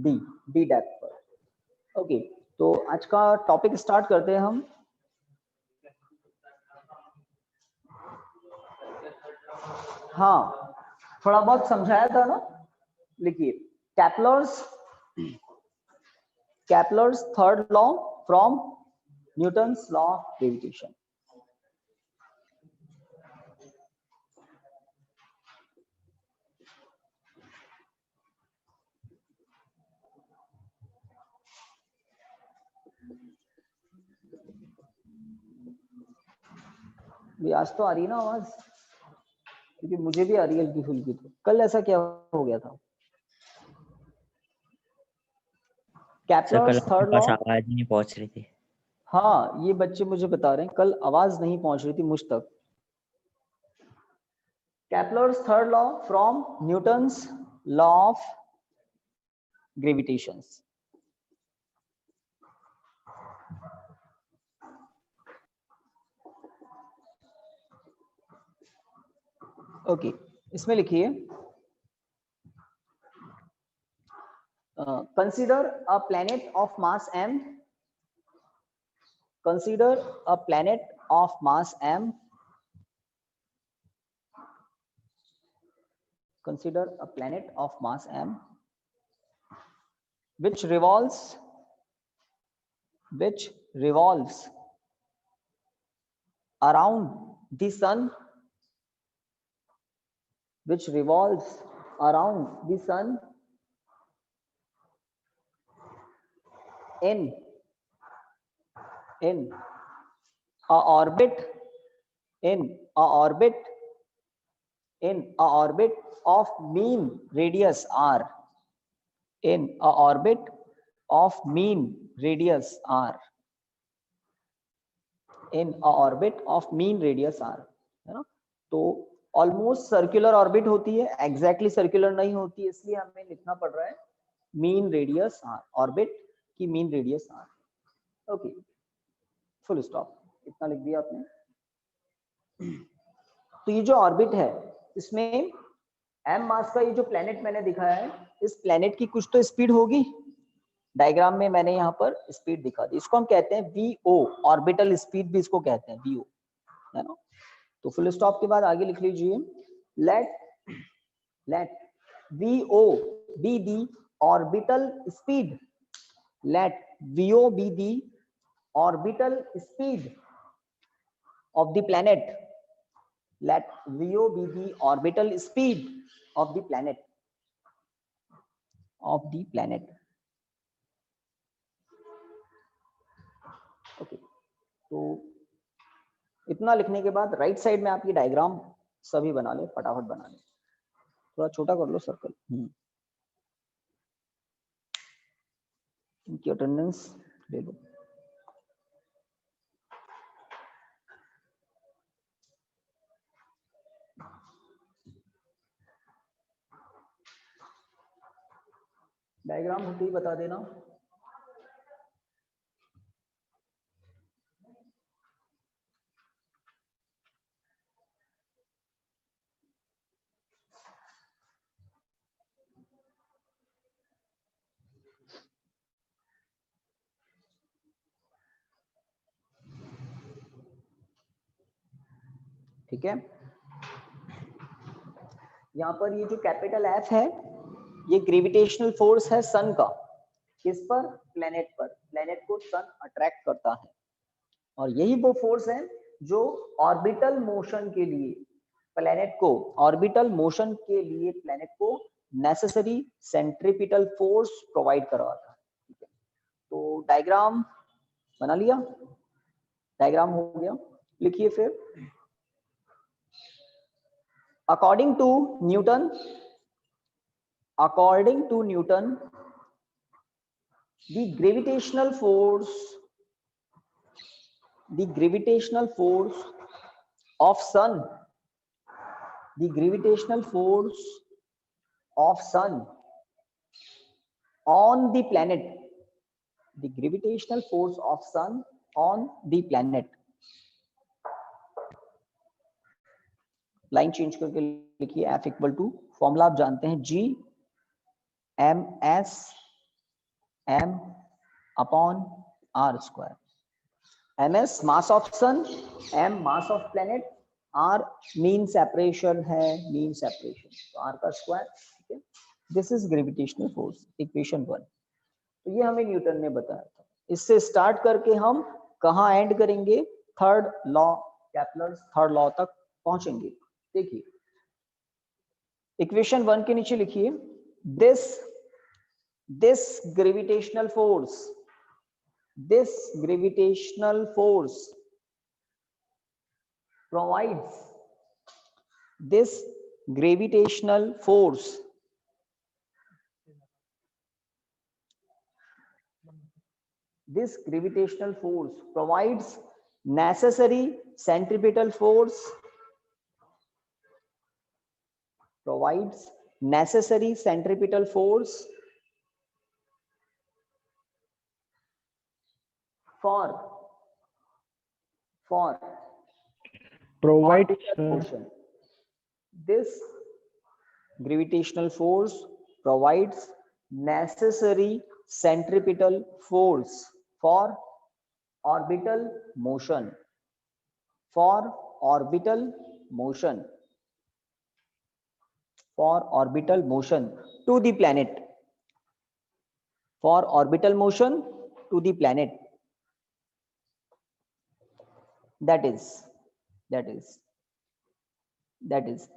D, D depth पर। Okay, तो आज का टॉपिक स्टार्ट करते हैं हम। हाँ, थोड़ा बहुत समझाया था ना। लिखिए, Kepler's third law from Newton's law of gravitation। भी आज तो आ रही है ना आवाज, क्योंकि मुझे भी आ रही है हल्की फुल्की। तो कल ऐसा क्या हो गया था? Kepler's third law, आवाज नहीं पहुंच रही थी। हाँ, ये बच्चे मुझे बता रहे हैं कल आवाज नहीं पहुंच रही थी मुझ तक। Kepler's third law from Newton's law of gravitation। Okay, इसमें लिखिए, consider a planet of mass m, consider a planet of mass m, consider a planet of mass m which revolves around the sun, which revolves around the sun in a orbit of mean radius r, in a orbit of mean radius r, in a orbit of mean radius r, है ना। तो almost circular orbit होती है, exactly circular नहीं होती है, इसलिए हमें लिखना पड़ रहा है मीन रेडियस आर, ऑर्बिट की mean radius R. Okay, full stop, इतना लिख दिया आपने। तो ये जो ऑर्बिट है, इसमें एम मास का ये जो प्लेनेट मैंने दिखाया है, इस प्लेनेट की कुछ तो स्पीड होगी। डायग्राम में मैंने यहाँ पर स्पीड दिखा दी, इसको हम कहते हैं वीओ, ऑर्बिटल स्पीड भी इसको कहते हैं वीओ, है ना। तो फुल स्टॉप के बाद आगे लिख लीजिए, let v o be the orbital speed, let v o be the orbital speed of the planet, let VO be the orbital speed of the planet, okay। तो इतना लिखने के बाद राइट साइड में आपकी डायग्राम सभी बना ले, फटाफट बना ले, थोड़ा छोटा कर लो सर्कल। इनकी अटेंडेंस ले लो। डायग्राम होते ही बता देना। ठीक है, यहाँ पर ये जो कैपिटल एफ है, ये ग्रेविटेशनल फोर्स है सन का। किस पर? प्लेनेट पर। प्लेनेट को सन अट्रैक्ट करता है, और यही वो फोर्स है जो ऑर्बिटल मोशन के लिए प्लेनेट को, नेसेसरी सेंट्रीपिटल फोर्स प्रोवाइड करवाता है। ठीक है, तो डायग्राम बना लिया, डायग्राम हो गया। लिखिए फिर, according to Newton, the gravitational force of sun on the planet, line change करके लिखिए, F इक्वल टू, फॉर्मूला आप जानते हैं, G m s m upon r square. ms mass of sun, m mass of planet, r mean separation है, mean separation, तो r का square, ठीक है. This is gravitational force, equation 1. तो ये हमें न्यूटन ने बताया था. इससे स्टार्ट करके हम कहाँ एंड करेंगे? Third law, Kepler's third law तक पहुंचेंगे. देखिए इक्वेशन 1 के नीचे लिखिए, this gravitational force, this gravitational force provides, this gravitational force provides necessary centripetal force, for Provide orbital motion. This gravitational force provides necessary centripetal force for orbital motion, for orbital motion to the planet, for orbital motion to the planet. That is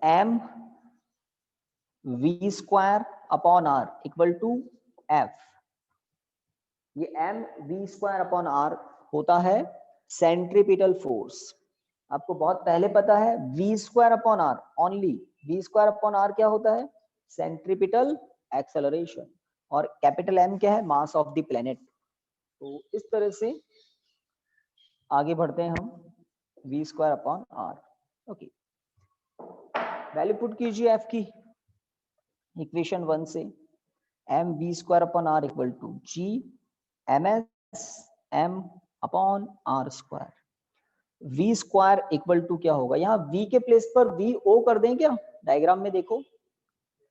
m v square upon r equal to f. ये m v square upon r होता है centripetal force. आपको बहुत पहले पता है v square upon r, only v square upon r क्या होता है? Centripetal acceleration. और कैपिटल m क्या है? Mass of the planet. तो इस तरह से आगे बढ़ते हैं हम. v square upon r. Okay, value put कीजिए f की इक्वेशन 1 से. m v square upon r equal to g ms m upon r square. v square equal to क्या होगा? यहाँ v के प्लेस पर vo कर दें क्या? डायग्राम में देखो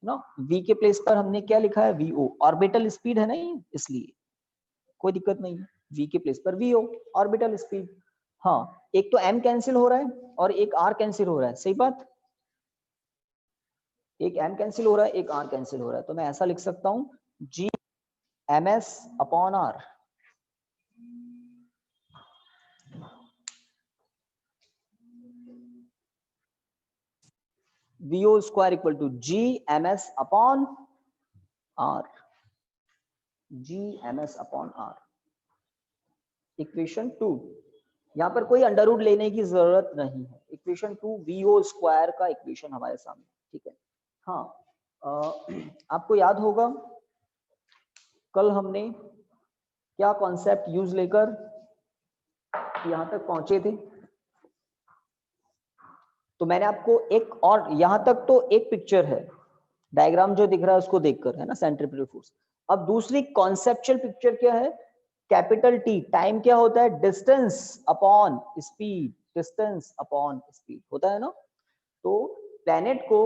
ना, v के प्लेस पर हमने क्या लिखा है? vo. ऑर्बिटल स्पीड है ना ये, इसलिए कोई दिक्कत नहीं है. v के प्लेस पर vo, ऑर्बिटल स्पीड. हाँ, एक तो m कैंसिल हो रहा है और एक r कैंसिल हो रहा है. सही बात, एक m कैंसिल हो रहा है, एक r कैंसिल हो रहा है. तो मैं ऐसा लिख सकता हूं g ms upon r. vo square equal to g ms upon r, g ms upon r. Equation 2. यहाँ पर कोई अंडर रूट लेने की जरूरत नहीं है. इक्वेशन 2 vo स्क्वायर का इक्वेशन हमारे सामने. ठीक है. हाँ, आपको याद होगा कल हमने क्या कॉन्सेप्ट यूज लेकर यहां तक पहुंचे थे. तो मैंने आपको एक और, यहां तक तो एक पिक्चर है, डायग्राम जो दिख रहा है उसको देखकर, है ना, सेंट्रीपिटल फोर्स. अब दूसरी कॉन्सेप्चुअल पिक्चर क्या है? Capital T. टाइम क्या होता है? Distance upon speed, distance upon speed होता है ना. तो प्लैनेट को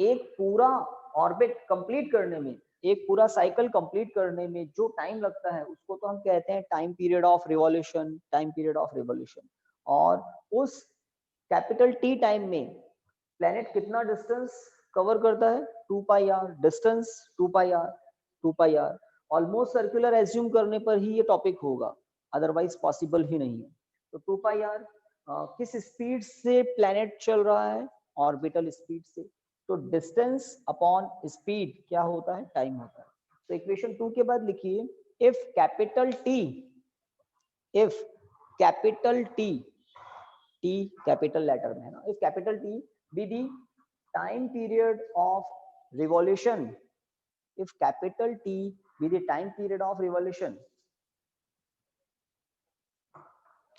एक पूरा ऑर्बिट कंप्लीट करने में, एक पूरा साइकिल कंप्लीट करने में जो टाइम लगता है उसको तो हम कहते हैं time period of revolution, time period of revolution. और उस कैपिटल टी टाइम में प्लैनेट कितना डिस्टेंस कवर करता है? 2 pi R. Distance 2 pi R, 2 pi R. Almost circular assume करने पर ही ये टॉपिक होगा, अदरवाइज पॉसिबल ही नहीं है. तो 2 पाई आर किस स्पीड से प्लैनेट चल रहा है? ऑर्बिटल स्पीड से. तो डिस्टेंस अपॉन स्पीड क्या होता है? टाइम होता है. तो इक्वेशन 2 के बाद लिखिए, if capital T, if capital T, T capital letter में है ना, if capital T be the time period of revolution, if capital T be the time period of revolution,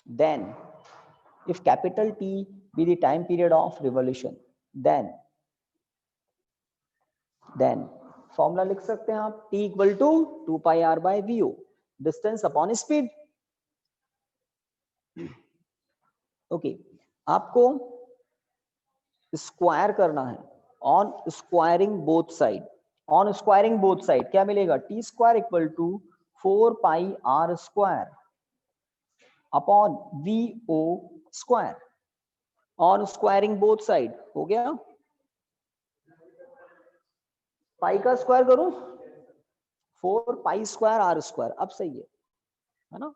then if capital T be the time period of revolution, then formula लिख सकते हैं आप, T equal to 2 pi r by VO, distance upon speed. Okay, आपको square करना है. On squaring both side, on squaring both side क्या मिलेगा? T square equal to 4 pi R square upon VO square और स्क्वायरिंग बोथ साइड हो गया। पाई का square करूं 4 पाई स्क्वायर आर स्क्वायर, अब सही है ना।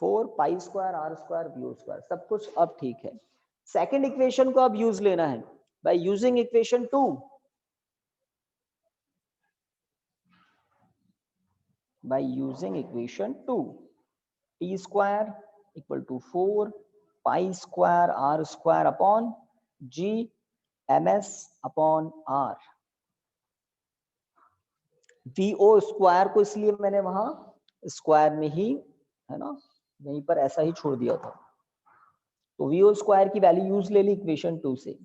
4 pi square R square VO square, सब कुछ अब ठीक है। सेकंड इक्वेशन को अब यूज लेना है by using equation 2। by using equation 2, t square equal to 4 pi square r square upon g ms upon r। vo square को इसलिए मैंने वहां स्क्वायर में ही है ना, यहीं पर ऐसा ही छोड़ दिया था। तो vo स्क्वायर की वैल्यू यूज ले ली इक्वेशन 2 से।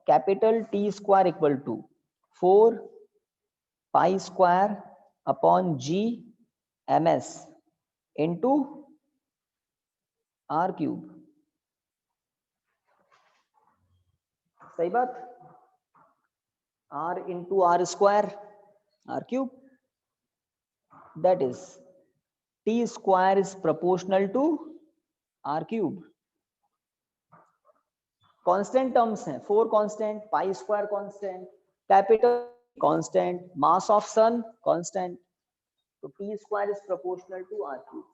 Capital T square equal to 4 pi square upon G ms into R cube. सही बात, r into R square R cube, that is t square is proportional to R cube. Constant terms हैं, 4 constant, pi square constant, capital constant, mass of sun constant, तो t square is proportional to R cube,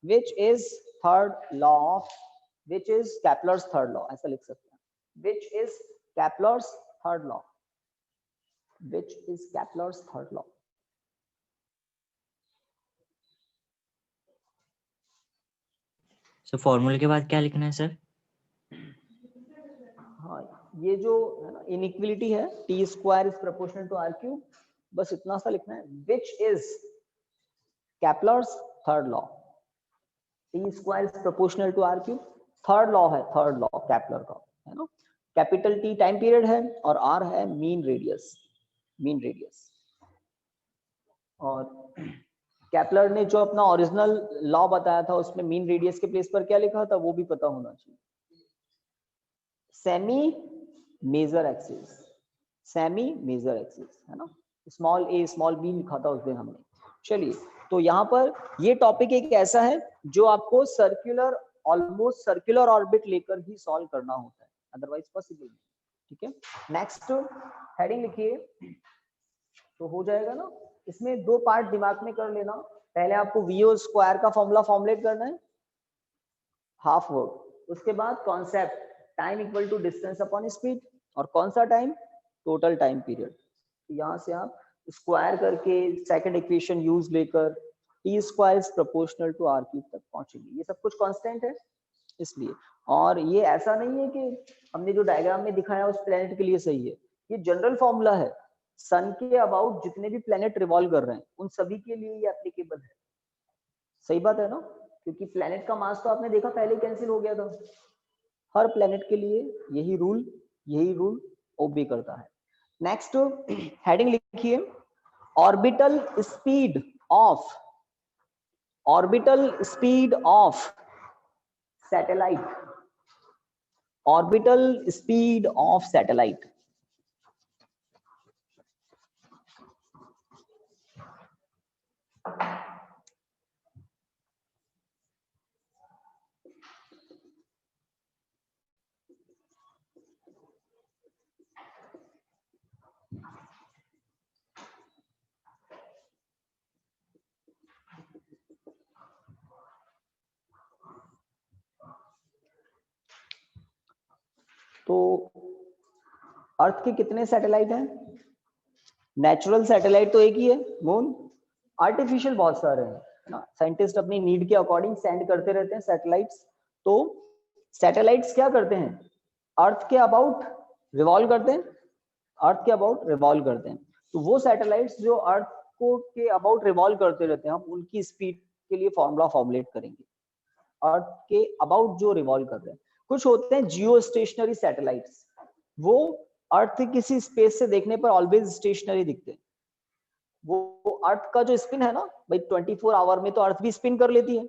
which is third law of, which is Kepler's third law, ऐसा लिख सकते हैं, which is Kepler's third law, which is Kepler's third law। Sir फॉर्मूले के बाद क्या लिखना है सर? हाँ, ये जो है ना इनइक्वलिटी है, t square is proportional to R cube, बस इतना सा लिखना है, which is Kepler's third law। t square is proportional to R cube, third law है, थर्ड लॉ कैपलर का, है ना। कैपिटल T टाइम पीरियड है और R है मीन रेडियस, मीन रेडियस। और कैपलर ने जो अपना ओरिजिनल लॉ बताया था उसमें मीन रेडियस के प्लेस पर क्या लिखा था वो भी पता होना चाहिए, semi major axis, semi major axis, है ना। स्मॉल a स्मॉल b लिखा था उस दिन हमने। चलिए, तो यहाँ पर ये टॉपिक एक ऐसा है जो आपको सर्कुलर, ऑलमोस्ट सर्कुलर ऑर्बिट लेकर ही सॉल्व करना होता है, अदरवाइज पॉसिबल नहीं। ठीक है, नेक्स्ट हेडिंग लिखिए तो हो जाएगा ना। इसमें 2 पार्ट दिमाग में कर लेना, पहले आपको VO स्क्वायर का फॉर्मूला फॉर्मुलेट करना है, हाफ वर्क, उसके बाद concept time equal to distance upon speed, और कौन सा टाइम, टोटल टाइम पीरियड। तो यहाँ से आप स्क्वायर करके सेकंड इक्वेशन यूज लेकर T square is proportional to R cube तक पहुंचेंगे। ये सब कुछ कांस्टेंट है इसलिए, और ये ऐसा नहीं है कि हमने जो डायग्राम में दिखाया उस प्लेनेट के लिए सही है, ये जनरल फॉर्मूला है, सन के अबाउट जितने भी प्लेनेट रिवॉल्व कर रहे हैं उन सभी के लिए ये एप्लीकेबल है। सही बात है ना, क्योंकि प्लेनेट का मास तो आपने देखा पहले कैंसिल हो गया था, हर प्लेनेट के लिए यही रूल ओबे करता है। नेक्स्ट हेडिंग लिखिए, orbital speed of, orbital speed of satellite, orbital speed of satellite. तो अर्थ के कितने सैटेलाइट हैं? नेचुरल सैटेलाइट तो एक ही है मून, आर्टिफिशियल बहुत सारे हैं ना, साइंटिस्ट अपनी नीड के अकॉर्डिंग सेंड करते रहते हैं सैटेलाइट्स। तो सैटेलाइट्स क्या करते हैं, अर्थ के अबाउट रिवॉल्व करते हैं, अर्थ के अबाउट रिवॉल्व करते हैं। तो वो सैटेलाइट्स जो अर्थ को के अबाउट रिवॉल्व करते रहते हैं, हम उनकी स्पीड के लिए फॉर्मूला फॉर्मुलेट करेंगे, अर्थ के अबाउट जो रिवॉल्व कर रहे हैं। कुछ होते हैं जियो स्टेशनरी सैटेलाइट्स, वो अर्थ किसी स्पेस से देखने पर ऑलवेज स्टेशनरी दिखते हैं। वो अर्थ का जो स्पिन है ना भाई, 24 आवर में तो अर्थ भी स्पिन कर लेती है।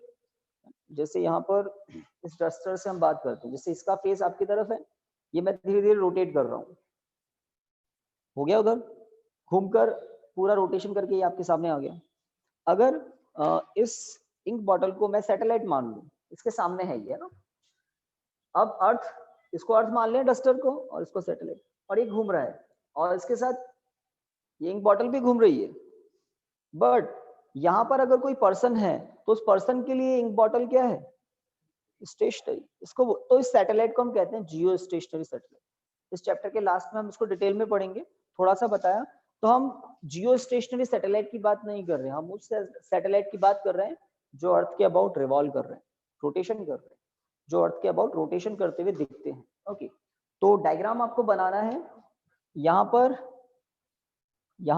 जैसे यहाँ पर इस डस्टर से हम बात करते हैं, जैसे इसका फेस आपकी तरफ है, ये मैं धीरे धीरे रोटेट कर रहा हूँ, हो गया उधर घूमकर पूरा रोटेशन करके ये आपके सामने आ गया। अगर इस इंक बॉटल को मैं सैटेलाइट मान लूं, इसके सामने है ये ना, अब अर्थ, इसको अर्थ मान लें डस्टर को, और इसको सैटेलाइट, और ये घूम रहा है और इसके साथ ये इंक बॉटल भी घूम रही है। बट यहाँ पर अगर कोई पर्सन है तो उस पर्सन के लिए इंक बॉटल क्या है, स्टेशनरी। इसको तो इस सैटेलाइट को हम कहते हैं जियो स्टेशनरी सैटेलाइट। इस चैप्टर के लास्ट में हम इसको डिटेल में पढ़ेंगे, थोड़ा सा बताया। तो हम जियो स्टेशनरी सैटेलाइट की बात नहीं कर रहे हैं, हम उस सैटेलाइट की बात कर रहे हैं जो अर्थ के अबाउट रिवॉल्व कर रहे हैं, रोटेशन कर रहे हैं, जो अर्थ के अबाउट रोटेशन करते हुए दिखते हैं। ओके, तो डायग्राम आपको बनाना है। यहाँ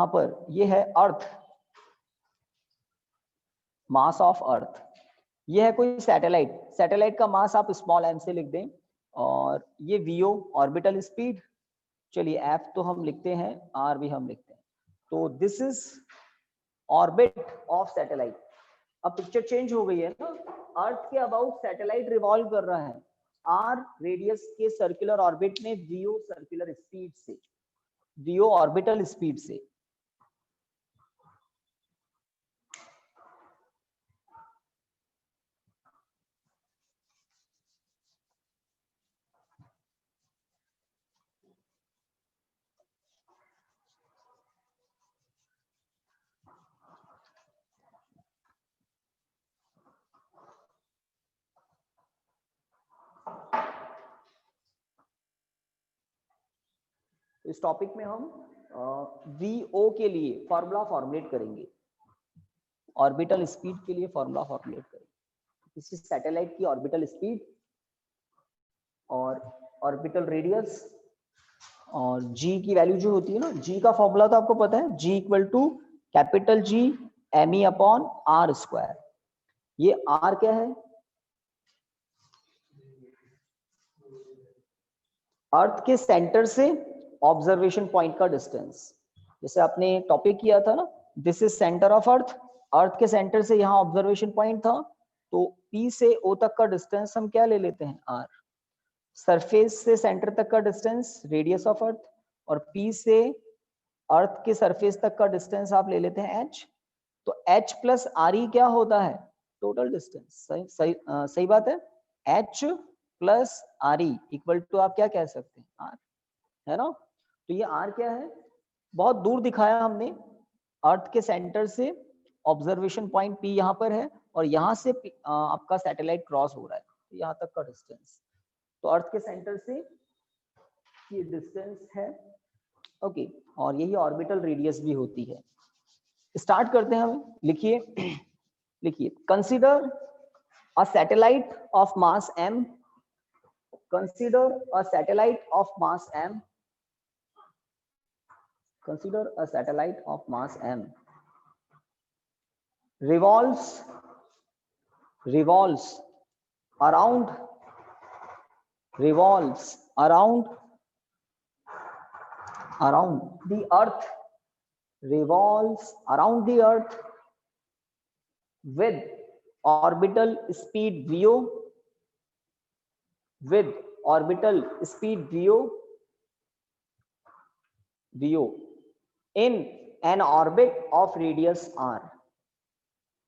पर ये है अर्थ, मास ऑफ अर्थ। ये है कोई सैटेलाइट, सैटेलाइट का मास आप स्मॉल m से लिख दें, और ये vo ऑर्बिटल स्पीड, चलिए f तो हम लिखते हैं, r भी हम लिखते हैं। तो this is orbit of satellite. अब पिक्चर चेंज हो गई है ना, अर्थ के अबाउट सैटेलाइट रिवॉल्व कर रहा है r रेडियस के सर्कुलर ऑर्बिट में vo सर्कुलर स्पीड से, vo ऑर्बिटल स्पीड से। इस टॉपिक में हम vo के लिए फॉर्मूला फॉर्मुलेट करेंगे, ऑर्बिटल स्पीड के लिए फॉर्मूला फॉर्मुलेट करेंगे। किसी सैटेलाइट की ऑर्बिटल स्पीड और ऑर्बिटल रेडियस और g की वैल्यू जो होती है ना, g का फॉर्मूला तो आपको पता है, g equal to capital G me upon r square. ये r क्या है, अर्थ के सेंटर से ऑब्जर्वेशन पॉइंट का डिस्टेंस। जैसे आपने टॉपिक किया था ना, this is centre of earth, earth के सेंटर से यहाँ ऑब्जर्वेशन पॉइंट था, तो P से O तक का डिस्टेंस हम क्या ले लेते हैं, R। सरफेस से सेंटर तक का डिस्टेंस रेडियस ऑफ अर्थ, और P से अर्थ के सरफेस तक का डिस्टेंस आप ले लेते हैं H। तो H प्लस RE क्या होता है, टोटल डिस्टेंस। सही बात है, H plus RE equal to आप क्या कह सकते हैं, R, है ना। तो ये R क्या है, बहुत दूर दिखाया हमने, अर्थ के सेंटर से ऑब्जर्वेशन पॉइंट P यहाँ पर है, और यहाँ से आपका सैटेलाइट क्रॉस हो रहा है, तो यहाँ तक का डिस्टेंस। तो अर्थ के सेंटर से ये डिस्टेंस है। ओके, और यही ऑर्बिटल रेडियस भी होती है। स्टार्ट करते हैं हम, लिखिए लिखिए, consider a satellite of mass m, consider a satellite of mass m, consider a satellite of mass m revolves around the earth, revolves around the earth with orbital speed v, with orbital speed v in an orbit of radius r,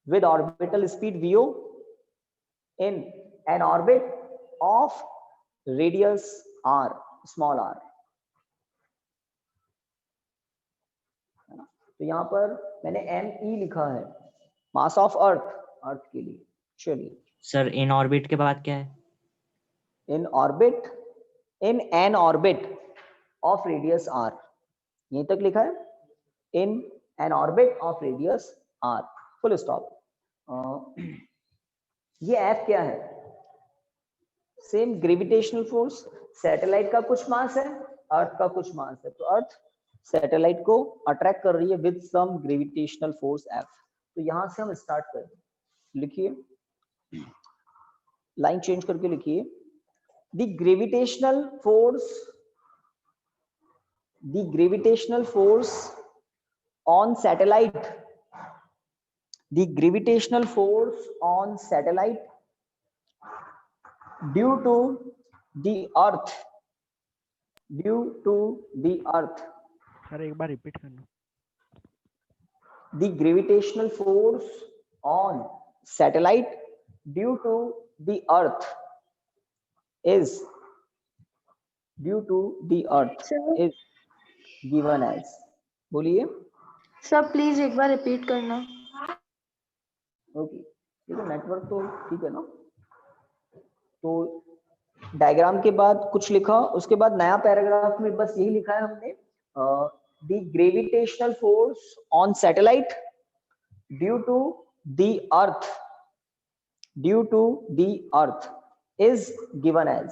with orbital speed v in an orbit of radius r, small r। तो यहाँ पर मैंने me लिखा है, मास of अर्थ के लिए। चलिए sir in orbit के बाद क्या है, in orbit, in an orbit of radius r, यहीं तक लिखा है, in an orbit of radius r, full stop. ये F क्या है, सेम ग्रेविटेशनल फोर्स, सैटेलाइट का कुछ मास है, अर्थ का कुछ मास है, तो अर्थ सैटेलाइट को अट्रैक्ट कर रही है with some gravitational force F। तो यहां से हम स्टार्ट करें, लिखिए, लाइन चेंज करके लिखिए, the gravitational force on satellite, the gravitational force on satellite due to the earth, sir एक बार रिपीट करना। the gravitational force on satellite due to the earth is given as, बोलिए sir please एक बार repeat करना। Okay, ये तो network तो ठीक है ना। तो डायग्राम के बाद कुछ लिखा, उसके बाद नया पैराग्राफ में बस यही लिखा है हमने, the gravitational force on satellite due to the earth is given as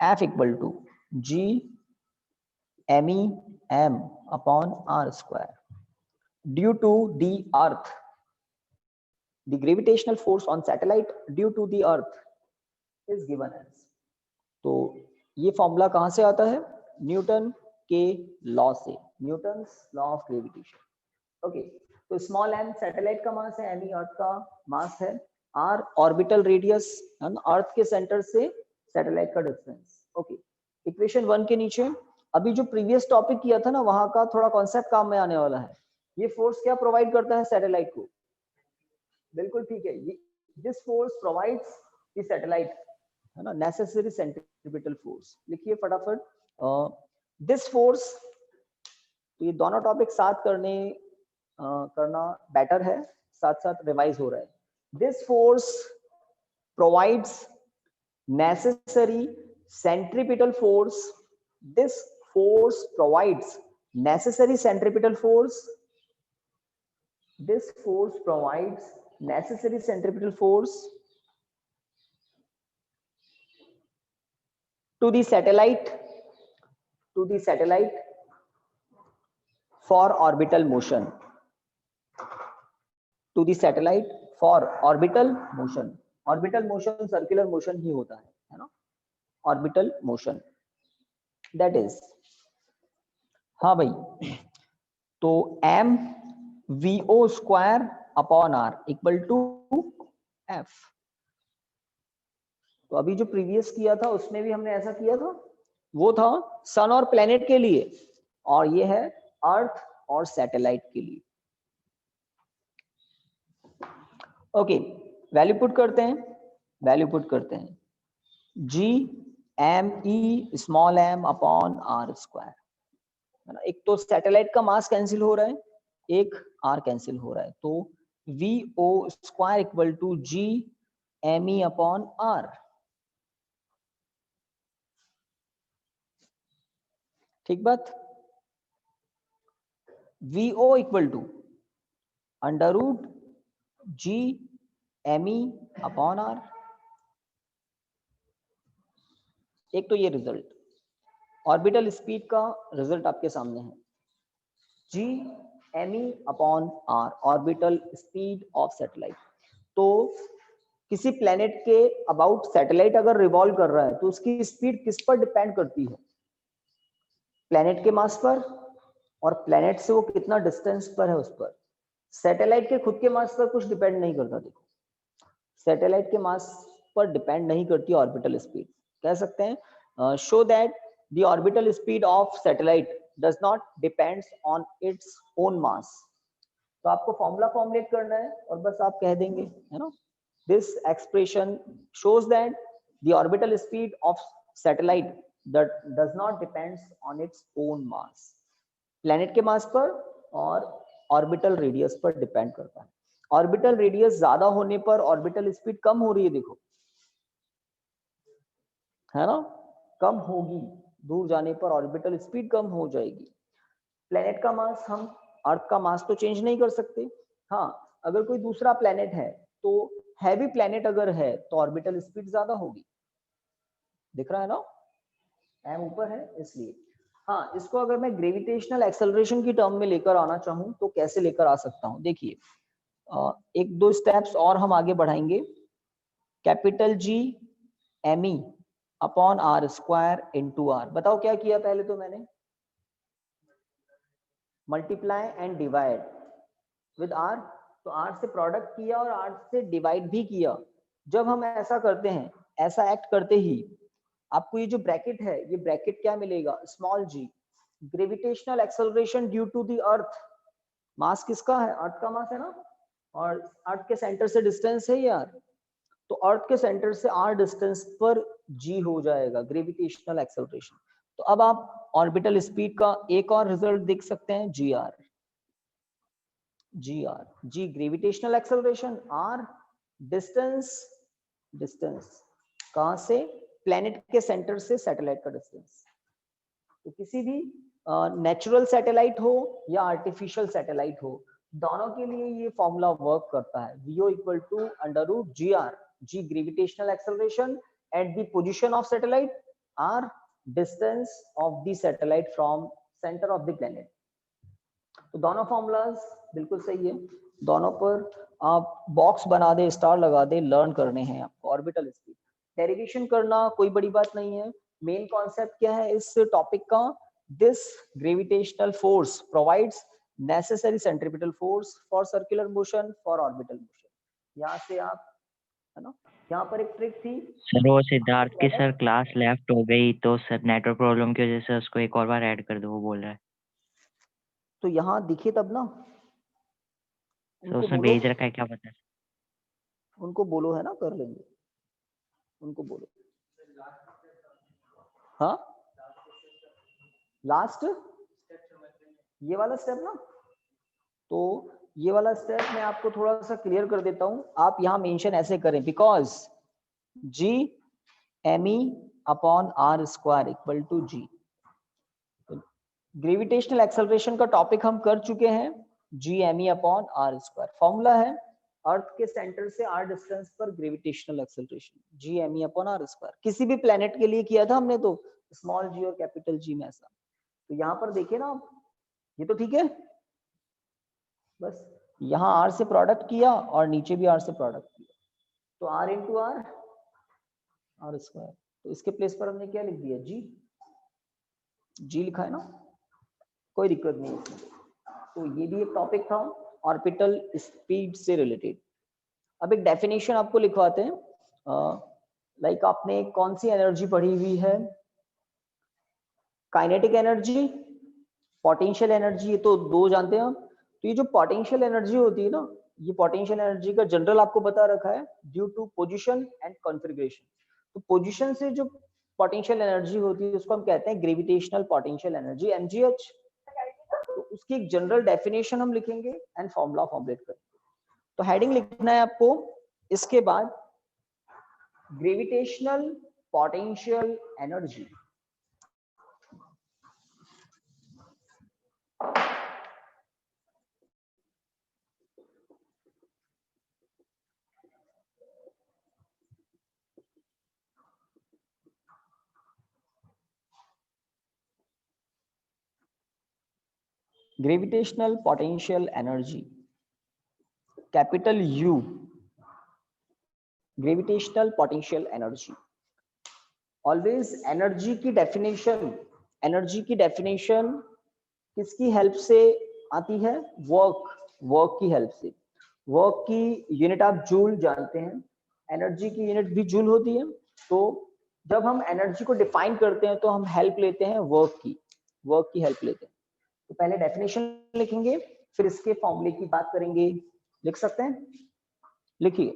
F equal to G MEM upon R square due to the earth. The gravitational force on satellite due to the earth is given as. तो ये formula कहां से आता है? Newton के law से, Newton's law of gravitation. Okay, तो small m satellite का मास है, m अर्थ का मास है, r ऑर्बिटल रेडियस अर्थ के सेंटर से सैटेलाइट का डिस्टेंस। ओके, इक्वेशन 1 के नीचे अभी जो प्रीवियस टॉपिक किया था ना, वहां का थोड़ा कॉन्सेप्ट काम में आने वाला है। ये फोर्स क्या प्रोवाइड करता है सैटेलाइट को? बिल्कुल ठीक है, this force provides the satellite, है ना, नेसेसरी सेंट्रीपिटल फोर्स। लिखिए फटाफट, दिस फोर्स। तो ये दोनों टॉपिक साथ करना बेटर है, साथ साथ रिवाइज हो रहा है। This force provides necessary centripetal force. This force provides necessary centripetal force. This force provides necessary centripetal force to the satellite for orbital motion. To the satellite for orbital motion. Orbital motion circular motion ही होता है ना, orbital motion, that is. हाँ भाई, तो m VO square upon r equal to f। तो अभी जो प्रीवियस किया था उसमें भी हमने ऐसा किया था, वो था सन और प्लेनेट के लिए, और ये है अर्थ और सैटेलाइट के लिए। ओके, वैल्यू पुट करते हैं, G M E small m upon R square, है ना। एक तो सैटेलाइट का मास कैंसिल हो रहा है, एक R कैंसिल हो रहा है, तो VO square equal to G ME upon R। ठीक बात, VO equal to under root G ME upon R। एक तो ये रिजल्ट, ऑर्बिटल स्पीड का रिजल्ट आपके सामने है, G ME upon R, orbital speed of satellite. तो किसी प्लेनेट के अबाउट सैटेलाइट अगर रिवॉल्व कर रहा है तो उसकी स्पीड किस पर डिपेंड करती है? प्लेनेट के मास पर, और प्लेनेट से वो कितना डिस्टेंस पर है उस पर। सैटेलाइट के खुद के मास पर कुछ डिपेंड नहीं करता। देखो, सैटेलाइट के मास पर डिपेंड नहीं करती ऑर्बिटल स्पीड। कह सकते हैं show that the orbital speed of satellite does not depends on its own mass. तो आपको फॉर्मूला फॉर्मुलेट करना है और बस आप कह देंगे, है ना, this expression shows that the orbital speed of satellite that does not depends on its own mass. Planet के मास पर और ऑर्बिटल रेडियस पर डिपेंड करता है। ऑर्बिटल रेडियस ज्यादा होने पर ऑर्बिटल स्पीड कम हो रही है, देखो, है ना, कम होगी, दूर जाने पर ऑर्बिटल स्पीड कम हो जाएगी। प्लेनेट का मास, हम अर्थ का मास तो चेंज नहीं कर सकते। हाँ, अगर कोई दूसरा प्लेनेट है तो हैवी प्लेनेट अगर है तो ऑर्बिटल स्पीड ज्यादा होगी। दिख रहा है ना, एम ऊपर है इसलिए। हाँ, इसको अगर मैं ग्रेविटेशनल एक्सेलरेशन की टर्म में लेकर आना चाहूँ तो कैसे लेकर आ सकता हूँ? देखिए, एक दो स्टेप्स और हम आगे बढ़ाएंगे। Capital G ME upon R square into R। बताओ क्या किया पहले? तो मैंने multiply and divide with R, तो R से प्रोडक्ट किया और R से डिवाइड भी किया। जब हम ऐसा करते हैं, ऐसा एक्ट करते ही आपको ये जो ब्रैकेट है, ये ब्रैकेट क्या मिलेगा? Small g, gravitational acceleration due to the earth mass किसका है? अर्थ का मास है ना, और अर्थ के सेंटर से डिस्टेंस है यार, तो अर्थ के सेंटर से r डिस्टेंस पर g हो जाएगा ग्रेविटेशनल एक्सेलरेशन। तो अब आप ऑर्बिटल स्पीड का एक और रिजल्ट देख सकते हैं, g gravitational acceleration, r distance, कहां से? प्लेनेट के सेंटर से सैटेलाइट का डिस्टेंस। तो किसी भी नेचुरल सैटेलाइट हो या आर्टिफिशियल सैटेलाइट हो, दोनों के लिए ये फॉर्मूला वर्क करता है, VO equal to under root GR, G gravitational acceleration at the position of satellite, R distance of the satellite from centre of the planet. तो दोनों फॉर्मूलाज बिल्कुल सही है, दोनों पर आप बॉक्स बना दे, स्टार लगा दे, लर्न करने हैं आपको। ऑर्बिटल स्पीड डेरिवेशन करना कोई बड़ी बात नहीं है, मेन कॉन्सेप्ट क्या है इस टॉपिक का? This gravitational force provides necessary centripetal force for circular motion for orbital motion. यहाँ से आप, है ना, यहाँ पर एक ट्रिक थी सर वो सिद्धार्थ की सर क्लास लेफ्ट हो गई तो सर नेटवर्क प्रॉब्लम की वजह से उसको एक और बार ऐड कर दो, वो बोल रहा है। तो यहाँ दिखे तब ना, तो उनको उसने बोलो, भेज रखा है, क्या पता। उनको बोलो, है ना, कर लेंगे, उनको बोलो। हाँ लास्ट ये वाला स्टेप ना, तो ये वाला स्टेप मैं आपको थोड़ा सा क्लियर कर देता हूं। आप यहां मेंशन ऐसे करें, because G me upon R square equal to G। Gravitational acceleration का टॉपिक हम कर चुके हैं, G me upon R square formula है, अर्थ के सेंटर से r डिस्टेंस पर gravitational acceleration G me upon R square. किसी भी प्लेनेट के लिए किया था हमने, तो स्मॉल g और कैपिटल G में ऐसा। तो यहाँ पर देखिए ना आप, ये तो ठीक है, बस यहाँ r से प्रोडक्ट किया और नीचे भी r से प्रोडक्ट किया, तो r इंटू आर स्क्वायर। तो इसके प्लेस पर हमने क्या लिख दिया? g लिखा है ना, कोई दिक्कत नहीं इसमें। तो ये भी एक टॉपिक था ऑर्बिटल स्पीड से रिलेटेड। अब एक डेफिनेशन आपको लिखवाते हैं, लाइक आपने कौन सी एनर्जी पढ़ी हुई है? काइनेटिक एनर्जी, पोटेंशियल एनर्जी, ये तो दो जानते हैं आप। तो ये जो पोटेंशियल एनर्जी होती है ना, ये पोटेंशियल एनर्जी का जनरल आपको बता रखा है, due to position and configuration. तो पोजीशन से जो पोटेंशियल एनर्जी होती है उसको हम कहते हैं ग्रेविटेशनल पोटेंशियल एनर्जी, mgh। तो उसकी एक जनरल डेफिनेशन हम लिखेंगे एंड फॉर्मूला फॉर्मुलेट करेंगे। तो हेडिंग लिखना है आपको, इसके बाद gravitational potential energy. Gravitational potential energy, capital U, gravitational potential energy. Always energy की डेफिनेशन किसकी हेल्प से आती है? वर्क की हेल्प से। वर्क की यूनिट आप जूल जानते हैं, एनर्जी की यूनिट भी जूल होती है। तो जब हम एनर्जी को डिफाइन करते हैं तो हम हेल्प लेते हैं वर्क की हेल्प लेते हैं। तो पहले डेफिनेशन लिखेंगे, फिर इसके फॉर्मूले की बात करेंगे। लिख सकते हैं, लिखिए।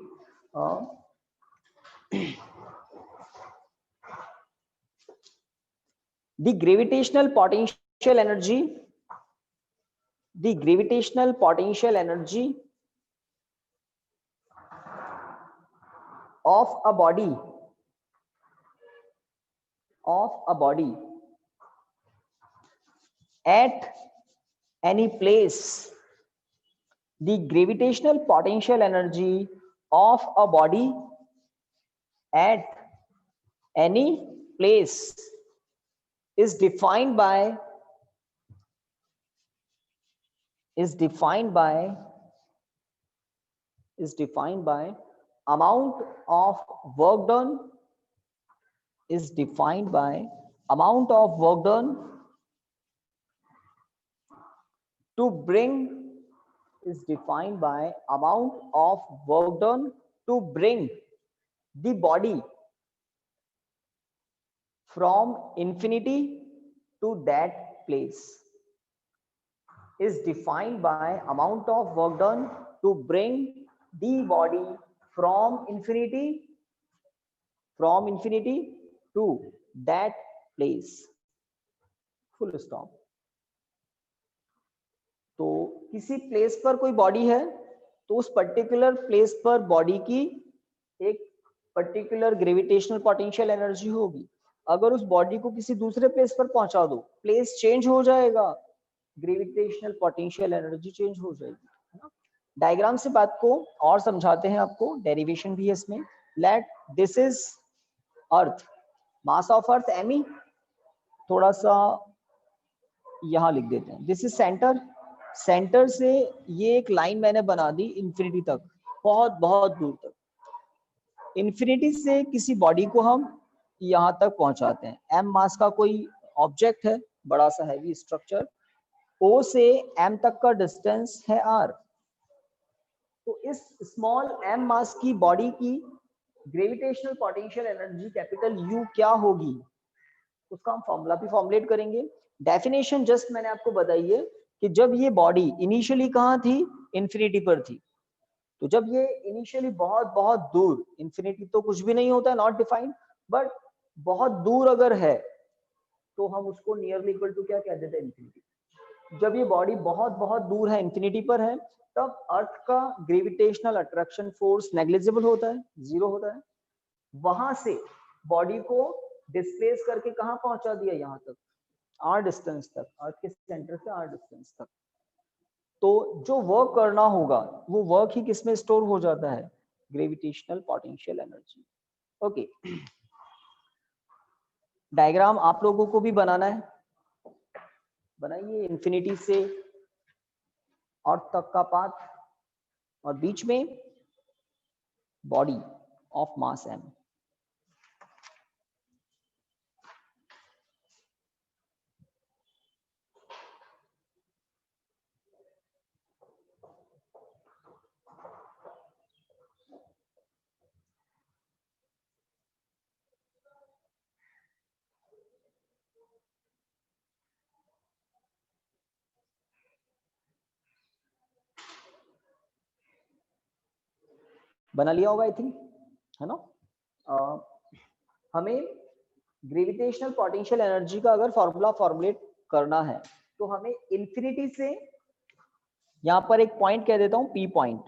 The gravitational potential energy of a body at any place. The gravitational potential energy of a body at any place is defined by amount of work done, to bring the body from infinity to that place. is defined by amount of work done to bring the body from infinity to that place. Full stop. तो किसी place पर कोई body है तो उस particular place पर body की एक पर्टिकुलर ग्रेविटेशनल पोटेंशियल एनर्जी होगी। अगर उस बॉडी को किसी दूसरे प्लेस पर पहुंचा दो, प्लेस चेंज हो जाएगा, ग्रेविटेशनल पोटेंशियल एनर्जी चेंज हो जाएगी, है ना। डायग्राम से बात को और समझाते हैं आपको, डेरिवेशन भी है इसमें। Let this is earth, mass of earth ME, थोड़ा सा यहां लिख देते हैं, दिस इज सेंटर। सेंटर से ये एक लाइन मैंने बना दी इंफिनिटी तक, बहुत बहुत दूर तक। इंफिनिटी से किसी बॉडी को हम यहां तक पहुंचाते हैं। एम मास का कोई ऑब्जेक्ट है, बड़ा सा हैवी स्ट्रक्चर, ओ से एम तक का डिस्टेंस है आर। तो इस स्मॉल एम मास की बॉडी की gravitational potential energy capital you क्या होगी, उसका हम फॉर्मूला भी फॉर्मुलेट करेंगे। डेफिनेशन जस्ट मैंने आपको बताई है कि जब ये बॉडी इनिशियली कहाँ थी, इंफिनिटी पर थी। तो जब ये इनिशियली बहुत बहुत दूर, इंफिनिटी तो कुछ भी नहीं होता है, नॉट डिफाइंड, बट बहुत दूर अगर है तो हम उसको नियरली इक्वल टू क्या कह देते हैं, इंफिनिटी। जब ये बॉडी बहुत बहुत दूर है, इंफिनिटी पर है, तब अर्थ का ग्रेविटेशनल अट्रैक्शन फोर्स नेग्लिजिबल होता है, जीरो होता है। वहां से बॉडी को डिस्प्लेस करके कहां पहुंचा दिया, यहां तक, आर डिस्टेंस तक, अर्थ के सेंटर से आर डिस्टेंस तक। तो जो वर्क करना होगा वो वर्क ही किसमें स्टोर हो जाता है, gravitational potential energy. Okay, diagram आप लोगों को भी बनाना है, बनाइए। इंफिनिटी से अर्थ तक का पाथ और बीच में बॉडी ऑफ मास एम। बना लिया होगा आई थिंक, है ना। हमें ग्रेविटेशनल पोटेंशियल एनर्जी का अगर फॉर्मूला फॉर्मुलेट करना है तो हमें इंफिनिटी से, यहां पर एक पॉइंट कह देता हूं पी पॉइंट,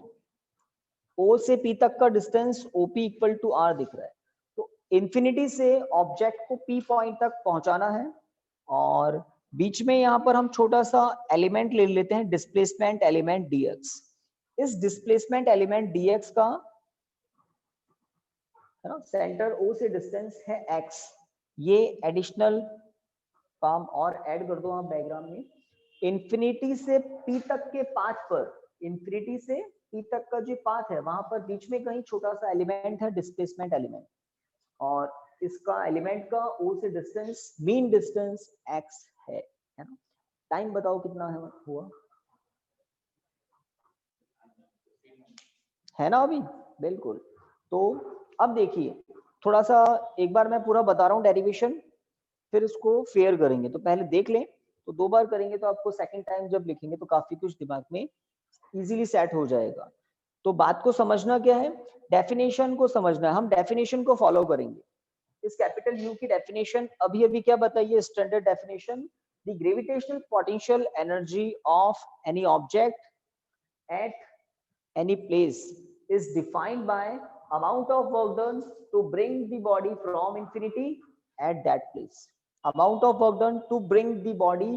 ओ से पी तक का distance OP equal to R दिख रहा है। तो इंफिनिटी से ऑब्जेक्ट को पी पॉइंट तक पहुंचाना है और बीच में यहां पर हम छोटा सा एलिमेंट ले लेते हैं, डिस्प्लेसमेंट एलिमेंट dx। इस डिस्प्लेसमेंट एलिमेंट dx का, है ना, सेंटर ओ से डिस्टेंस है x। ये एडिशनल काम और ऐड कर दो आप डायग्राम में। इंफिनिटी से p तक के पाथ पर, इंफिनिटी से p तक का जो पाथ है वहां पर बीच में कहीं छोटा सा एलिमेंट है, डिस्प्लेसमेंट एलिमेंट, और इसका एलिमेंट का o से डिस्टेंस, मीन डिस्टेंस x है ना। टाइम बताओ कितना है हुआ, है ना अभी, बिल्कुल। तो अब देखिए, थोड़ा सा एक बार मैं पूरा बता रहा हूँ डेरिवेशन, फिर इसको फेयर करेंगे। तो पहले देख लें, तो 2 बार करेंगे तो आपको सेकंड टाइम जब लिखेंगे तो काफी कुछ दिमाग में इजीली सेट हो जाएगा। तो बात को समझना क्या है, डेफिनेशन को समझना है। हम डेफिनेशन को फॉलो करेंगे। इस कैपिटल यू की डेफिनेशन अभी अभी क्या बताइए, standard definition, the gravitational potential energy of any object at any place is defined by amount of work done to bring the body from infinity at that place. Amount of work done to bring the body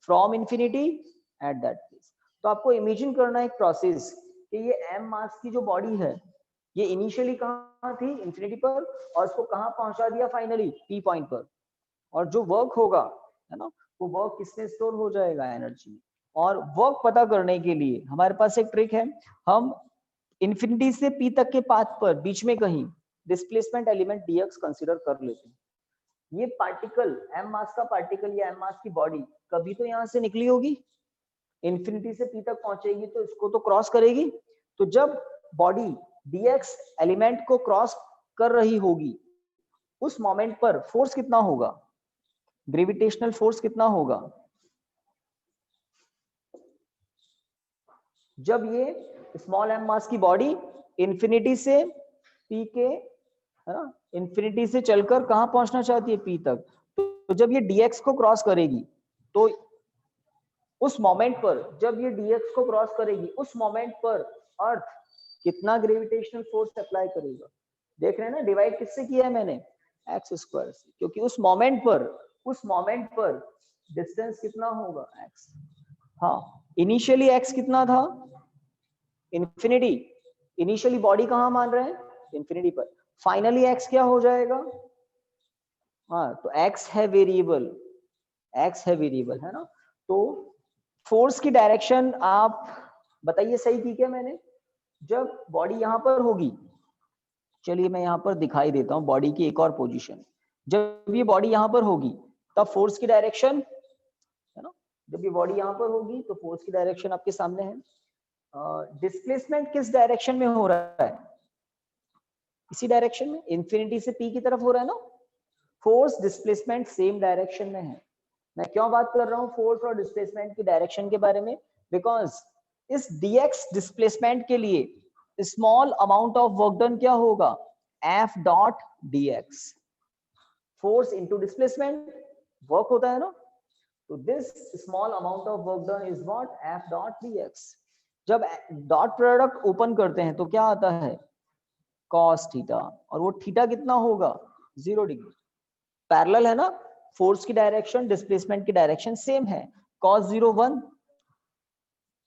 from infinity at that place. तो आपको imagine करना है एक process कि ये m मास की जो body है ये इनिशियली कहाँ थी, इंफिनिटी पर, और उसको कहाँ पहुंचा दिया फाइनली, p पॉइंट पर। और जो वर्क होगा, है ना, वो वर्क किसमें स्टोर हो जाएगा, एनर्जी। और वर्क पता करने के लिए हमारे पास एक ट्रिक है, हम इंफिनिटी से पी तक के पाथ पर बीच में कहीं डिस्प्लेसमेंट एलिमेंट dx कंसीडर कर लेते हैं। ये पार्टिकल, एम मास का पार्टिकल या एम मास की बॉडी कभी तो यहां से निकली होगी, इंफिनिटी से पी तक पहुंचेगी तो इसको तो क्रॉस करेगी। तो जब बॉडी dx एलिमेंट को क्रॉस कर रही होगी, उस मोमेंट पर फोर्स कितना होगा, ग्रेविटेशनल फोर्स कितना होगा, जब ये स्मॉल m मास की बॉडी इंफिनिटी से p के, है ना, इंफिनिटी से चलकर कहां पहुंचना चाहती है, p तक, तो जब ये dx को क्रॉस करेगी तो उस मोमेंट पर, जब ये dx को क्रॉस करेगी उस मोमेंट पर अर्थ कितना ग्रेविटेशनल फोर्स अप्लाई करेगा। देख रहे हैं ना, डिवाइड किससे किया है मैंने, एक्स स्क्वायर से, क्योंकि उस मोमेंट पर डिस्टेंस कितना होगा, x। हाँ, इनिशियली x कितना था, इंफिनिटी। इनिशियली बॉडी कहां मान रहे हैं, इंफिनिटी पर। फाइनली x क्या हो जाएगा, हाँ, तो x है वेरिएबल, है ना। तो फोर्स की डायरेक्शन आप बताइए सही की क्या मैंने। जब बॉडी यहां पर होगी, चलिए मैं यहां पर दिखाई देता हूं बॉडी की एक और पोजीशन। जब ये बॉडी यहां पर होगी तब फोर्स की डायरेक्शन, है ना, जब ये बॉडी यहां पर होगी तो फोर्स की डायरेक्शन आपके सामने है। डिस्प्लेसमेंट किस डायरेक्शन में हो रहा है, इसी डायरेक्शन में, इंफिनिटी से p की तरफ हो रहा है ना। फोर्स डिस्प्लेसमेंट सेम डायरेक्शन में है। मैं क्यों बात कर रहा हूं फोर्स और डिस्प्लेसमेंट की डायरेक्शन के बारे में, बिकॉज इस dx डिस्प्लेसमेंट के लिए small amount of work done क्या होगा, f dot dx, force into displacement work होता है ना, तो this small amount of work done is what, f dot dx। जब डॉट प्रोडक्ट ओपन करते हैं तो क्या आता है, cos थीटा, और वो थीटा कितना होगा, 0 डिग्री। पैरेलल है ना, फोर्स की डायरेक्शन डिस्प्लेसमेंट की डायरेक्शन सेम है, cos 0 1,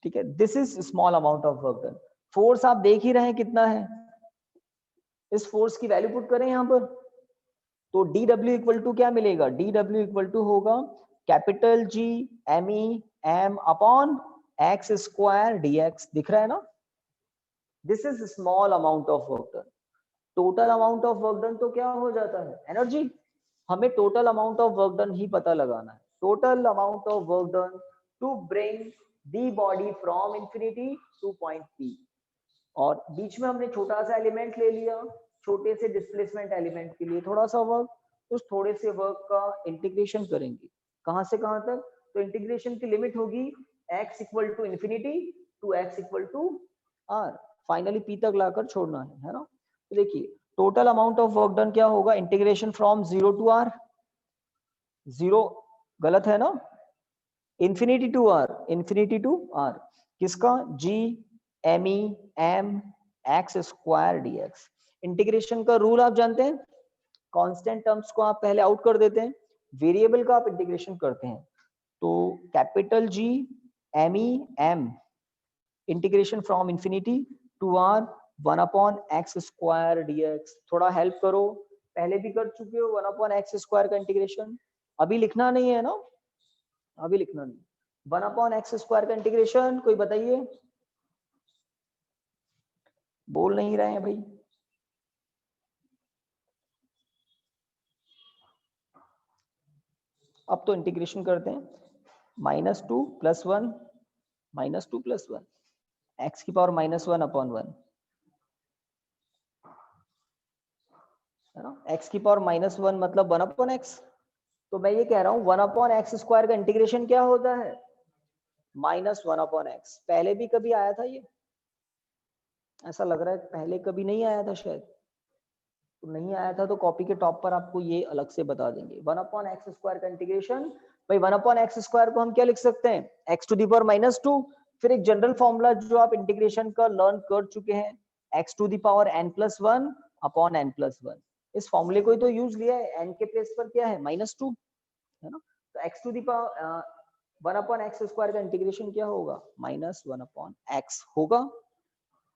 ठीक है। This is small amount of work done. Force आप देख ही रहे हैं कितना है, इस फोर्स की वैल्यू पुट करें यहां पर तो dw इक्वल टू क्या मिलेगा, dw इक्वल टू होगा capital G me m upon x square dx, दिख रहा है ना। This is small amount of work done. Total amount of work done तो क्या हो जाता है, एनर्जी। हमें total amount of work done ही पता लगाना है, total amount of work done to bring the body from infinity to point P। और बीच में हमने छोटा सा एलिमेंट ले लिया, छोटे से डिस्प्लेसमेंट एलिमेंट के लिए थोड़ा सा वर्क, उस थोड़े से वर्क का इंटीग्रेशन करेंगे, कहां से कहां तक, तो इंटीग्रेशन की लिमिट होगी x equal to infinity to x equal to r, finally p तक लाकर छोड़ना है ना। तो देखिए total amount of work done क्या होगा, इंटीग्रेशन फ्रॉम 0 टू r, 0 गलत है ना, इंफिनिटी टू r, किसका, g me m x square dx। Integration का रूल आप जानते हैं, कांस्टेंट टर्म्स को आप पहले आउट कर देते हैं, वेरिएबल का आप इंटीग्रेशन करते हैं, तो capital G me m integration from infinity to r 1 upon x square dx। थोड़ा हेल्प करो, पहले भी कर चुके हो 1 अपॉन x स्क्वायर का इंटीग्रेशन, अभी लिखना नहीं है ना, अभी लिखना नहीं। 1 अपॉन x स्क्वायर का इंटीग्रेशन कोई बताइए, बोल नहीं रहे हैं भाई। अब तो इंटीग्रेशन करते हैं, -2 + 1 -2 + 1 x की पावर -1 अपॉन 1, है ना, x की पावर -1 मतलब 1 अपॉन x। तो मैं ये कह रहा हूं 1 अपॉन x स्क्वायर का इंटीग्रेशन क्या होता है, -1 अपॉन x। पहले भी कभी आया था ये, ऐसा लग रहा है पहले कभी नहीं आया था शायद, तो नहीं आया था तो कॉपी के टॉप पर आपको ये अलग से बता देंगे। 1 अपॉन x स्क्वायर का इंटीग्रेशन, भाई 1 अपॉन x स्क्वायर को हम क्या लिख सकते हैं, x टू दी पावर -2, फिर एक जनरल फॉर्मूला जो आप इंटीग्रेशन का लर्न कर चुके हैं, x to the power n+1 upon n+1। इस फॉर्मूले को ही तो यूज लिया है, n के प्लेस पर क्या है, -2, है ना। तो x to the power 1 upon x square का इंटीग्रेशन क्या होगा, -1 अपॉन x होगा।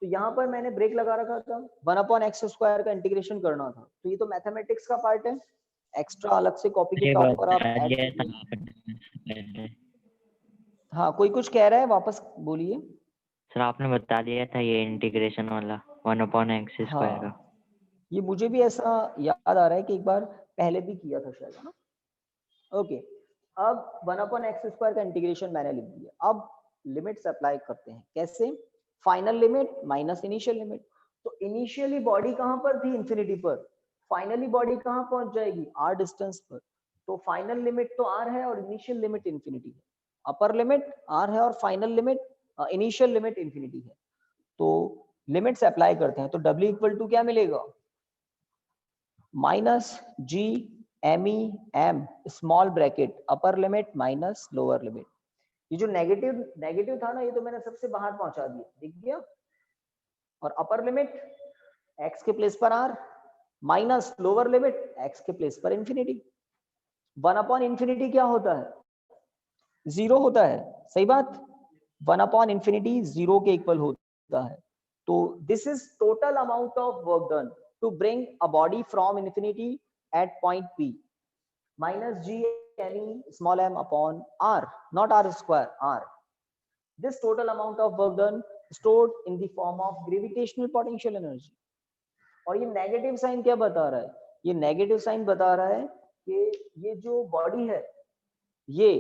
तो यहाँ पर मैंने ब्रेक लगा रखा था, 1 अपॉन x स्क्वायर का इंटीग्रेशन करना था, तो ये तो मैथमेटिक्स का पार्ट है, एक्स्ट्रा अलग से कॉपी के ये टॉप पर आप बता ऐड दिया था कीजिए। आपने। हाँ कोई कुछ कह रहा है, वापस बोलिए। सर आपने बता दिया था ये इंटीग्रेशन वाला 1 अपॉन x स्क्वायर का। हाँ ये मुझे भी ऐसा याद आ रहा है कि एक बार पहले भी किया था शायद, है ना। ओके, अब 1 अपॉन x स्क्वायर का इंटीग्रेशन मैंने लिख दिया। अब लिमिट्स अप्लाई करते हैं, कैसे, final limit minus initial limit. तो इनिशियली बॉडी कहां पर थी, इंफिनिटी पर, फाइनली बॉडी कहां पहुंच जाएगी, r डिस्टेंस पर। तो फाइनल लिमिट तो r है और इनिशियल लिमिट इंफिनिटी है। अपर लिमिट r है और final limit initial limit infinity है। तो लिमिट्स अप्लाई करते हैं तो W इक्वल टू क्या मिलेगा, minus G M E M small bracket upper limit minus lower limit. ये जो नेगेटिव था ना, ये तो मैंने सबसे बाहर पहुंचा दिया, दिख गया। और अपर लिमिट x के प्लेस पर r minus lower limit x के प्लेस पर इंफिनिटी। 1/इंफिनिटी क्या होता है, 0 होता है, सही बात। 1/इंफिनिटी 0 के इक्वल होता है। तो this is total amount of work done to bring a body from infinity at point P minus g any small m upon r, not r square, r. This total amount of work done stored in the form of gravitational potential energy. और ये negative sign क्या बता रहा है, ये negative sign बता रहा है कि ये जो बॉडी है ये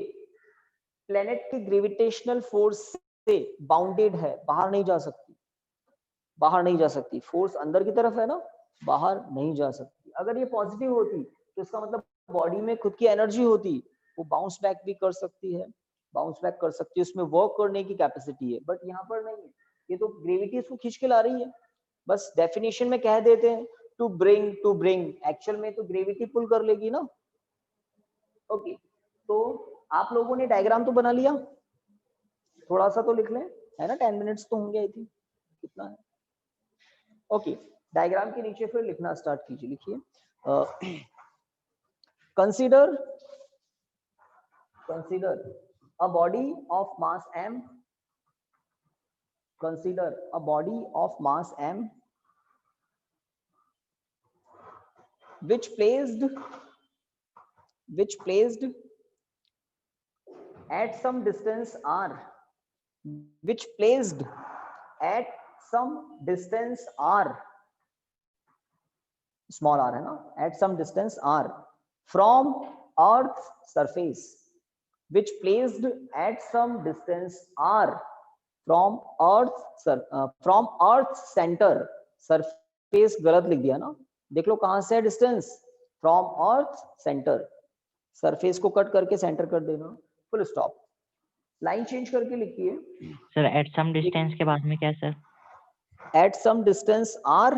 प्लेनेट के ग्रेविटेशनल फोर्स से बाउंडेड है, बाहर नहीं जा सकती, बाहर नहीं जा सकती। फोर्स अंदर की तरफ है ना, बाहर नहीं जा सकती। अगर ये पॉजिटिव होती तो इसका मतलब बॉडी में खुद की एनर्जी होती, वो बाउंस बैक भी कर सकती है, बाउंस बैक कर सकती है, उसमें वर्क करने की कैपेसिटी है। बट यहाँ पर नहीं है, ये तो ग्रेविटी इसको खींच के ला रही है। बस डेफिनेशन में कह देते हैं टू ब्रिंग, एक्चुअल में तो ग्रेविटी पुल कर लेगी ना। ओके, तो आप लोगों ने डायग्राम तो बना लिया, थोड़ा सा तो लिख लें, है ना, 10 मिनट्स तो होंगे आई थिंक, कितना है। ओके, डायग्राम के नीचे फिर लिखना स्टार्ट कीजिए। लिखिए consider a body of mass m, consider a body of mass m which placed at some distance r, which placed at some distance r, small r है ना, at some distance r from earth's surface, which placed at some distance r from earth's center, surface गलत लिख दिया ना, देख लो कहां से है distance, from earth's center, surface को कट करके सेंटर कर देना, फुल स्टॉप। लाइन चेंज करके लिखिए सर। एट सम डिस्टेंस के बाद में क्या sir, at some distance r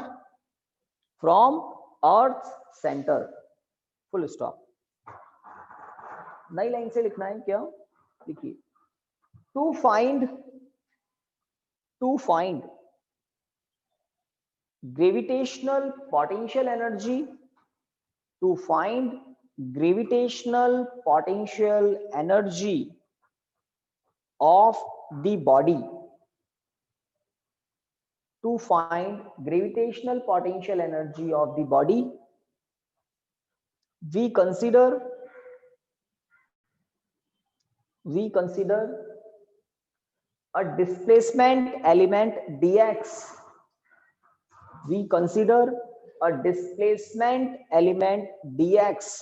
from earth's center, full stop. नई लाइन से लिखना है क्या, देखिए to find gravitational potential energy, to find gravitational potential energy of the body, to find gravitational potential energy of the body we consider a displacement element dx, we consider a displacement element dx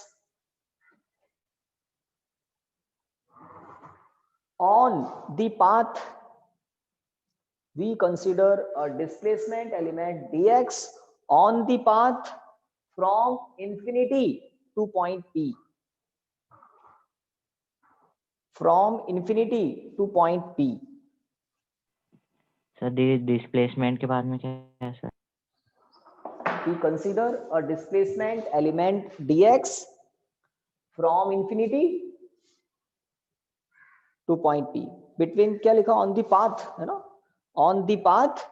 on the path, we consider a displacement element dx on the path from infinity to point P, from infinity to point P. Sir displacement के बाद में क्या है sir, We consider a displacement element dx from infinity to point P, between क्या लिखा, on the path है ना, on the path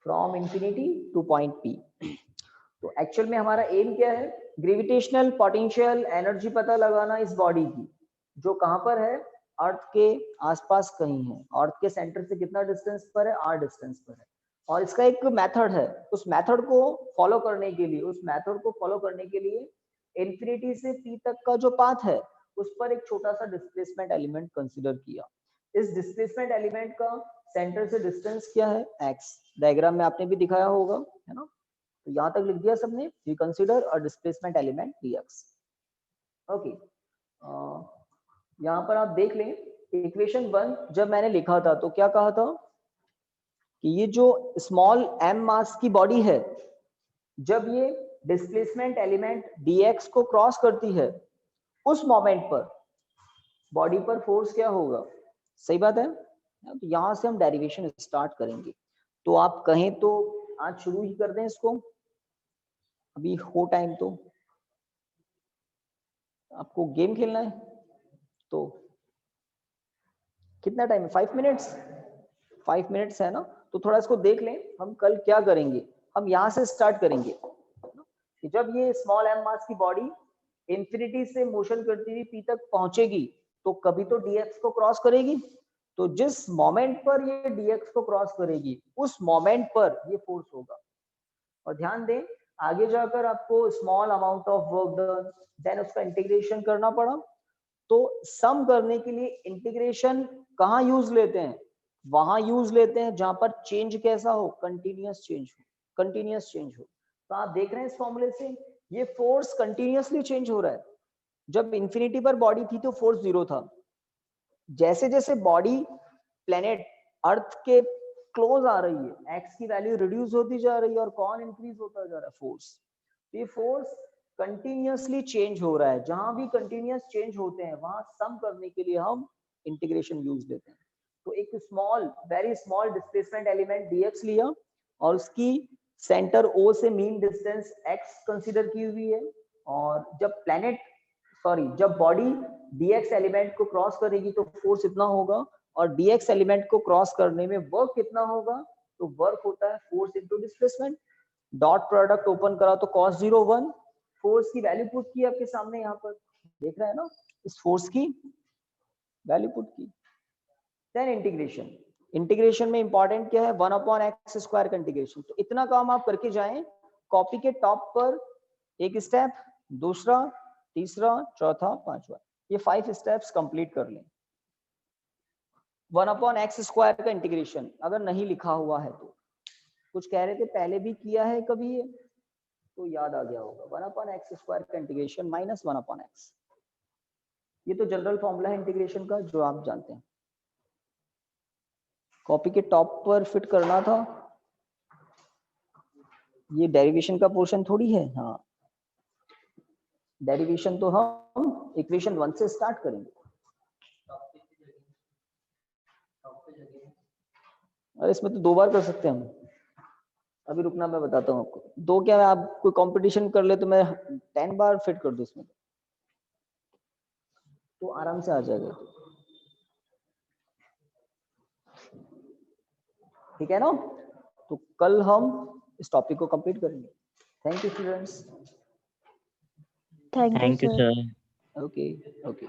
from infinity to point P. तो एक्चुअल में हमारा एम क्या है, ग्रेविटेशनल पोटेंशियल एनर्जी पता लगाना इस बॉडी की, जो कहां पर है, अर्थ के आसपास कहीं है, अर्थ के सेंटर से कितना डिस्टेंस पर है, r डिस्टेंस पर है। और इसका एक मेथड है, उस मेथड को फॉलो करने के लिए, इंफिनिटी से p तक का जो पाथ है उस पर एक छोटा सा डिस्प्लेसमेंट एलिमेंट कंसीडर किया। इस डिस्प्लेसमेंट एलिमेंट का सेंटर से डिस्टेंस क्या है, x, डायग्राम में आपने भी दिखाया होगा, है ना। तो यहां तक लिख दिया सबने, we consider a displacement element dx। Okay, यहां पर आप देख लें इक्वेशन 1 जब मैंने लिखा था तो क्या कहा था कि ये जो स्मॉल m मास की बॉडी है, जब ये डिस्प्लेसमेंट एलिमेंट dx को क्रॉस करती है, उस मोमेंट पर बॉडी पर फोर्स क्या होगा, सही बात है, तो यहाँ से हम डेरिवेशन स्टार्ट करेंगे। तो आप कहें तो आज शुरू ही कर दें इसको, अभी हो टाइम। तो आपको गेम खेलना है तो कितना टाइम है? 5 मिनट्स। 5 मिनट्स है ना, तो थोड़ा इसको देख लें। हम कल क्या करेंगे, हम यहाँ से स्टार्ट करेंगे कि जब ये स्मॉल एम मास की बॉडी इंफिनिटी से मोशन करती हुई पी तक पहुंचेगी तो कभी तो डीएक्स को क्रॉस करेगी। तो जिस मोमेंट पर ये डीएक्स को क्रॉस करेगी उस मोमेंट पर ये फोर्स होगा। और ध्यान दें, आगे जाकर आपको small amount of work done, then उसका इंटीग्रेशन करना पड़ा। तो सम करने के लिए इंटीग्रेशन कहाँ यूज लेते हैं? वहां यूज लेते हैं जहां पर चेंज कैसा हो, कंटिन्यूअस चेंज हो, कंटिन्यूअस चेंज हो। तो आप देख रहे हैं इस फॉर्मूले से ये फोर्स कंटिन्यूअसली चेंज हो रहा है। जब इंफिनिटी पर बॉडी थी तो फोर्स 0 था। जैसे जैसे बॉडी प्लेनेट अर्थ के क्लोज आ रही है, एक्स की वैल्यू रिड्यूस होती जा रही है और कौन इंक्रीज होता जा रहा है, फोर्स। ये फोर्स कंटिन्यूअसली चेंज हो रहा है। जहां भी कंटिन्यूअस चेंज होते हैं वहां सम करने के लिए हम इंटीग्रेशन यूज लेते हैं। तो एक small, very small displacement element dx लिया और उसकी सेंटर O से मीन डिस्टेंस x कंसीडर की हुई है। और जब बॉडी dx एलिमेंट को क्रॉस करेगी तो फोर्स इतना होगा, और dx एलिमेंट को क्रॉस करने में वर्क कितना होगा, तो वर्क होता है force into displacement. Dot product open करा तो cos 0 1, फोर्स की वैल्यू पुट की आपके सामने, यहाँ पर देख रहे हैं ना, इस फोर्स की वैल्यू पुट की। Then integration. इंटीग्रेशन में इंपॉर्टेंट क्या है, 1/x स्क्वायर का इंटीग्रेशन। तो इतना काम आप करके जाएं, कॉपी के टॉप पर एक स्टेप, दूसरा, तीसरा, चौथा, पांचवा, ये 5 स्टेप्स कंप्लीट कर लें। 1/x स्क्वायर का इंटीग्रेशन अगर नहीं लिखा हुआ है तो कुछ कह रहे थे पहले भी किया है कभी, ये तो याद आ गया होगा। 1/x स्क्वायर का इंटीग्रेशन माइनस 1/x, ये तो जनरल फॉर्मूला है इंटीग्रेशन का जो आप जानते हैं। कॉपी के टॉप पर फिट करना था, ये डेरिवेशन का पोर्शन थोड़ी है। हाँ, डेरिवेशन तो हम इक्वेशन 1 से स्टार्ट करेंगे। अरे इसमें तो 2 बार कर सकते हैं हम। अभी रुकना, मैं बताता हूँ आपको। 2 क्या, आप कोई कंपटीशन कर ले तो मैं 10 बार फिट कर दूं इसमें, तो आराम से आ जाएगा। ठीक है ना, तो कल हम इस टॉपिक को कंप्लीट करेंगे। Thank you students. Thank you thank you sir. Sir. Okay okay.